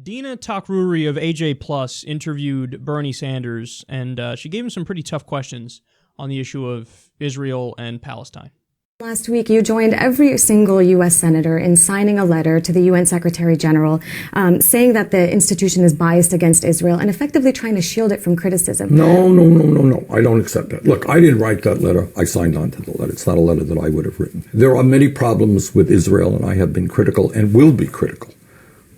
Dina Takruri of AJ Plus interviewed Bernie Sanders, and she gave him some pretty tough questions on the issue of Israel and Palestine. Last week, you joined every single U.S. senator in signing a letter to the UN Secretary General saying that the institution is biased against Israel and effectively trying to shield it from criticism. No. I don't accept that. Look, I didn't write that letter. I signed on to the letter. It's not a letter that I would have written. There are many problems with Israel, and I have been critical and will be critical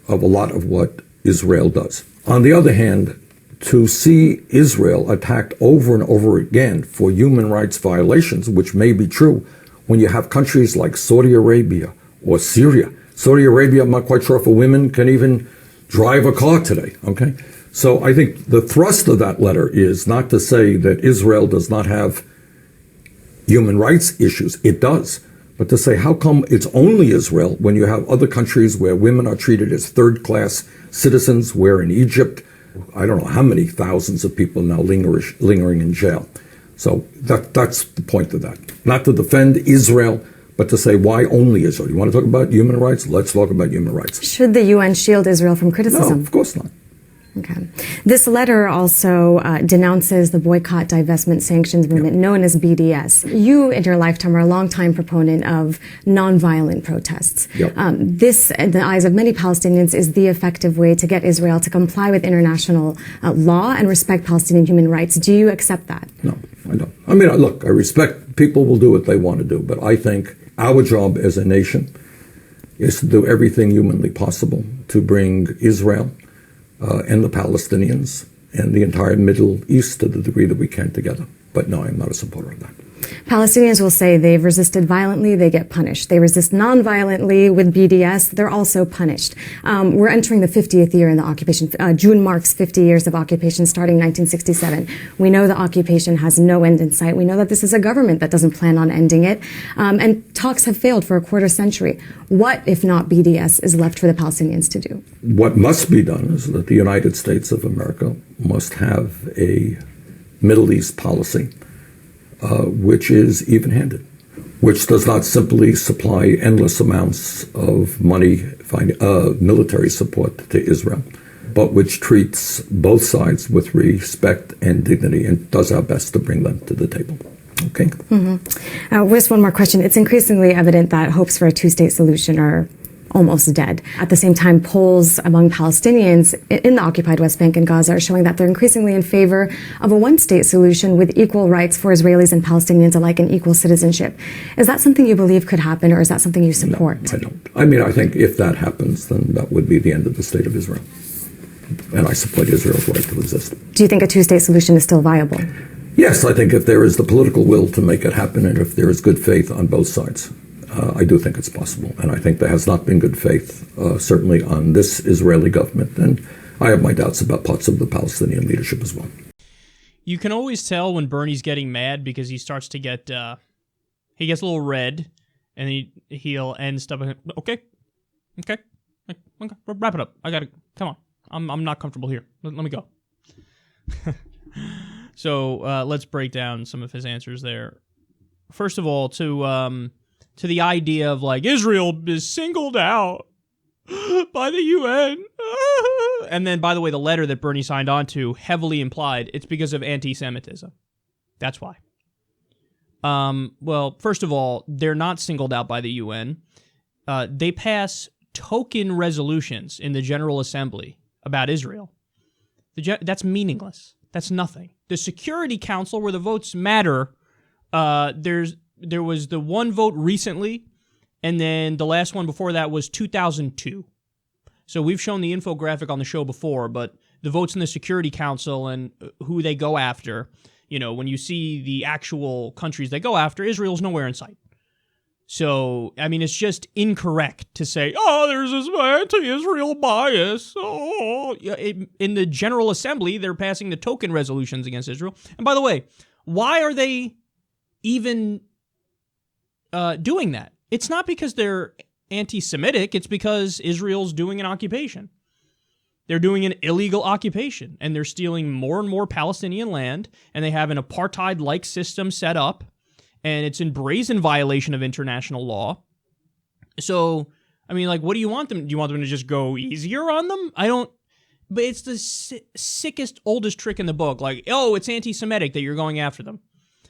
of a lot of what Israel does. On the other hand, to see Israel attacked over and over again for human rights violations, which may be true, when you have countries like Saudi Arabia or Syria. Saudi Arabia, I'm not quite sure if women can even drive a car today, okay? So I think the thrust of that letter is not to say that Israel does not have human rights issues. It does. But to say, how come it's only Israel when you have other countries where women are treated as third-class citizens, where in Egypt, I don't know how many thousands of people now lingering in jail. So that's the point of that. Not to defend Israel, but to say, why only Israel? You want to talk about human rights? Let's talk about human rights. Should the UN shield Israel from criticism? No, of course not. Okay. This letter also denounces the boycott, divestment, sanctions movement known as BDS. You, in your lifetime, are a longtime proponent of nonviolent protests. This, in the eyes of many Palestinians, is the effective way to get Israel to comply with international law and respect Palestinian human rights. Do you accept that? No, I don't. I mean, look, I respect people will do what they want to do, but I think our job as a nation is to do everything humanly possible to bring Israel and the Palestinians and the entire Middle East to the degree that we can together. But no, I'm not a supporter of that. Palestinians will say they've resisted violently, they get punished. They resist non-violently with BDS, they're also punished. We're entering the 50th year in the occupation. June marks 50 years of occupation starting 1967. We know the occupation has no end in sight. We know that this is a government that doesn't plan on ending it. And talks have failed for a quarter century. What, if not BDS, is left for the Palestinians to do? What must be done is that the United States of America must have a Middle East policy which is even-handed, which does not simply supply endless amounts of money, military support to Israel, but which treats both sides with respect and dignity and does our best to bring them to the table. Okay? Just one more question. It's increasingly evident that hopes for a two-state solution are almost dead. At the same time, polls among Palestinians in the occupied West Bank and Gaza are showing that they're increasingly in favor of a one-state solution with equal rights for Israelis and Palestinians alike and equal citizenship. Is that something you believe could happen, or is that something you support? No, I don't. I mean, I think if that happens, then that would be the end of the state of Israel. And I support Israel's right to exist. Do you think a two-state solution is still viable? Yes, I think if there is the political will to make it happen and if there is good faith on both sides. I do think it's possible, and I think there has not been good faith, certainly on this Israeli government, and I have my doubts about parts of the Palestinian leadership as well. You can always tell when Bernie's getting mad because he starts to get, he gets a little red, and he'll end stuff. Okay, wrap it up. I gotta, come on. I'm not comfortable here. Let me go. So let's break down some of his answers there. First of all, to the idea of, like, Israel is singled out by the UN. And then, by the way, the letter that Bernie signed on to heavily implied it's because of anti-Semitism. That's why. Well, first of all, they're not singled out by the UN. They pass token resolutions in the General Assembly about Israel. That's meaningless. That's nothing. The Security Council, where the votes matter, there was the one vote recently, and then the last one before that was 2002. So we've shown the infographic on the show before, but the votes in the Security Council and who they go after, when you see the actual countries they go after, Israel's nowhere in sight. So, I mean, it's just incorrect to say, there's this anti-Israel bias. In the General Assembly, they're passing the token resolutions against Israel. And by the way, why are they even doing that? It's not because they're anti-Semitic. It's because Israel's doing an occupation. They're doing an illegal occupation, and they're stealing more and more Palestinian land, and they have an apartheid-like system set up, and it's in brazen violation of international law. So, I mean, like, what do you want them? Do you want them to just go easier on them? I don't. But it's the sickest, oldest trick in the book. Like, oh, it's anti-Semitic that you're going after them.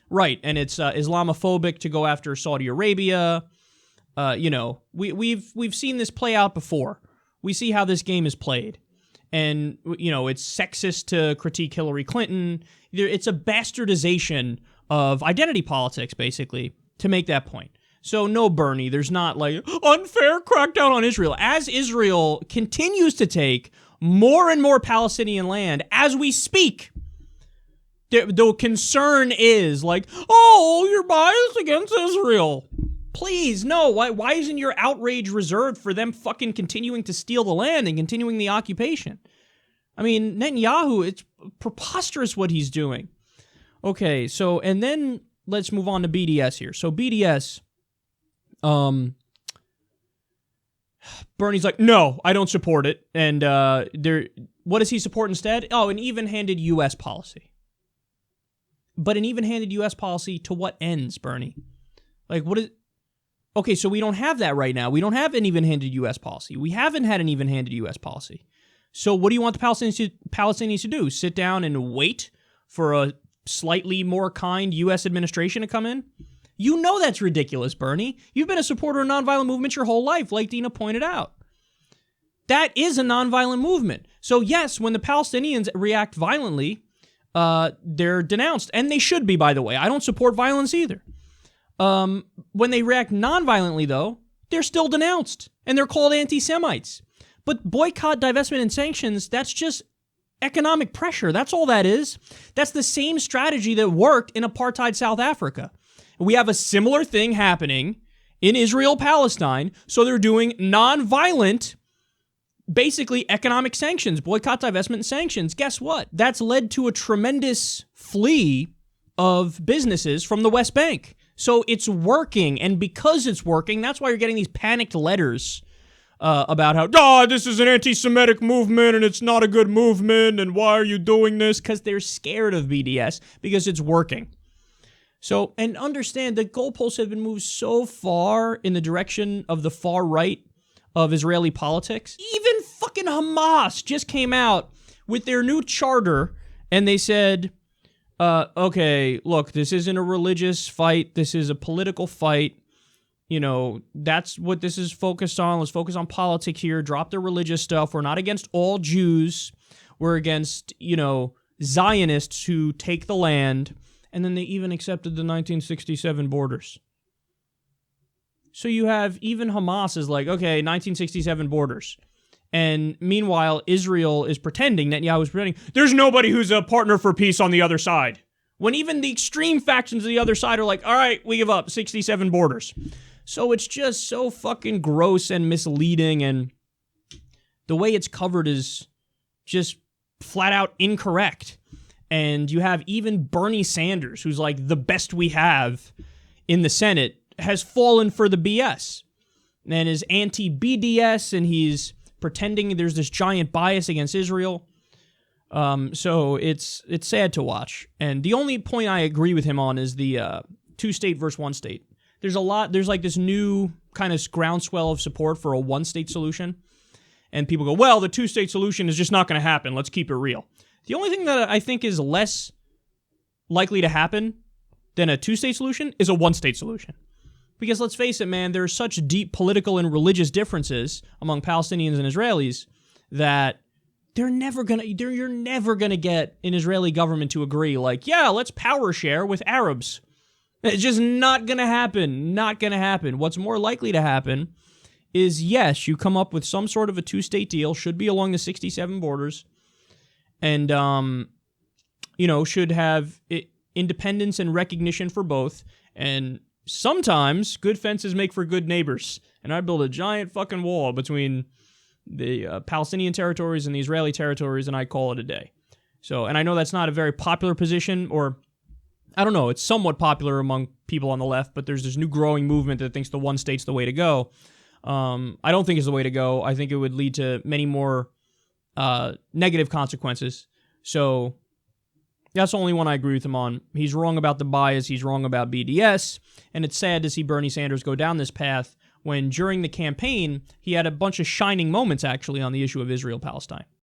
Right, and it's Islamophobic to go after Saudi Arabia. We've seen this play out before. We see how this game is played. And, it's sexist to critique Hillary Clinton. It's a bastardization of identity politics, basically, to make that point. So no, Bernie, there's not like unfair crackdown on Israel. As Israel continues to take more and more Palestinian land as we speak, the concern is like, oh, you're biased against Israel. Please, no. Why isn't your outrage reserved for them fucking continuing to steal the land and continuing the occupation? I mean, Netanyahu, it's preposterous what he's doing. Okay, so, and then let's move on to BDS here. So BDS, Bernie's like, no, I don't support it. And what does he support instead? Oh, an even-handed U.S. policy. But an even-handed U.S. policy to what ends, Bernie? Like, what is... Okay, so we don't have that right now. We don't have an even-handed U.S. policy. We haven't had an even-handed U.S. policy. So what do you want the Palestinians to do? Sit down and wait for a slightly more kind U.S. administration to come in? You know that's ridiculous, Bernie. You've been a supporter of nonviolent movements your whole life, like Dina pointed out. That is a nonviolent movement. So yes, when the Palestinians react violently, they're denounced. And they should be, by the way. I don't support violence either. When they react non-violently, though, they're still denounced, and they're called anti-Semites. But boycott, divestment, and sanctions, that's just economic pressure. That's all that is. That's the same strategy that worked in apartheid South Africa. We have a similar thing happening in Israel-Palestine, so they're doing non-violent, basically economic sanctions, boycott, divestment, and sanctions. Guess what? That's led to a tremendous flee of businesses from the West Bank. So it's working, and because it's working, that's why you're getting these panicked letters about how, this is an anti-Semitic movement, and it's not a good movement, and why are you doing this? Because they're scared of BDS, because it's working. So, and understand, the goalposts have been moved so far in the direction of the far right of Israeli politics. Even fucking Hamas just came out with their new charter, and they said... okay, look, this isn't a religious fight. This is a political fight. That's what this is focused on. Let's focus on politics here. Drop the religious stuff. We're not against all Jews. We're against, Zionists who take the land. And then they even accepted the 1967 borders. So you have even Hamas is like, okay, 1967 borders. And meanwhile, Israel is pretending, Netanyahu is pretending, there's nobody who's a partner for peace on the other side. When even the extreme factions of the other side are like, all right, we give up 67 borders. So it's just so fucking gross and misleading, and the way it's covered is just flat out incorrect. And you have even Bernie Sanders, who's like the best we have in the Senate, has fallen for the BS and is anti-BDS, and he's pretending there's this giant bias against Israel. So it's sad to watch. And the only point I agree with him on is the two-state versus one-state. There's like this new kind of groundswell of support for a one-state solution. And people go, well, the two-state solution is just not going to happen. Let's keep it real. The only thing that I think is less likely to happen than a two-state solution is a one-state solution. Because let's face it, man, there are such deep political and religious differences among Palestinians and Israelis that you're never gonna get an Israeli government to agree, like, yeah, let's power share with Arabs. It's just not gonna happen. Not gonna happen. What's more likely to happen is, yes, you come up with some sort of a two-state deal, should be along the 67 borders, and should have independence and recognition for both, and sometimes good fences make for good neighbors, and I build a giant fucking wall between the Palestinian territories and the Israeli territories, and I call it a day. So, and I know that's not a very popular position, or I don't know, it's somewhat popular among people on the left, but there's this new growing movement that thinks the one state's the way to go. I don't think it's the way to go. I think it would lead to many more negative consequences. So that's the only one I agree with him on. He's wrong about the bias. He's wrong about BDS. And it's sad to see Bernie Sanders go down this path when during the campaign he had a bunch of shining moments actually on the issue of Israel-Palestine.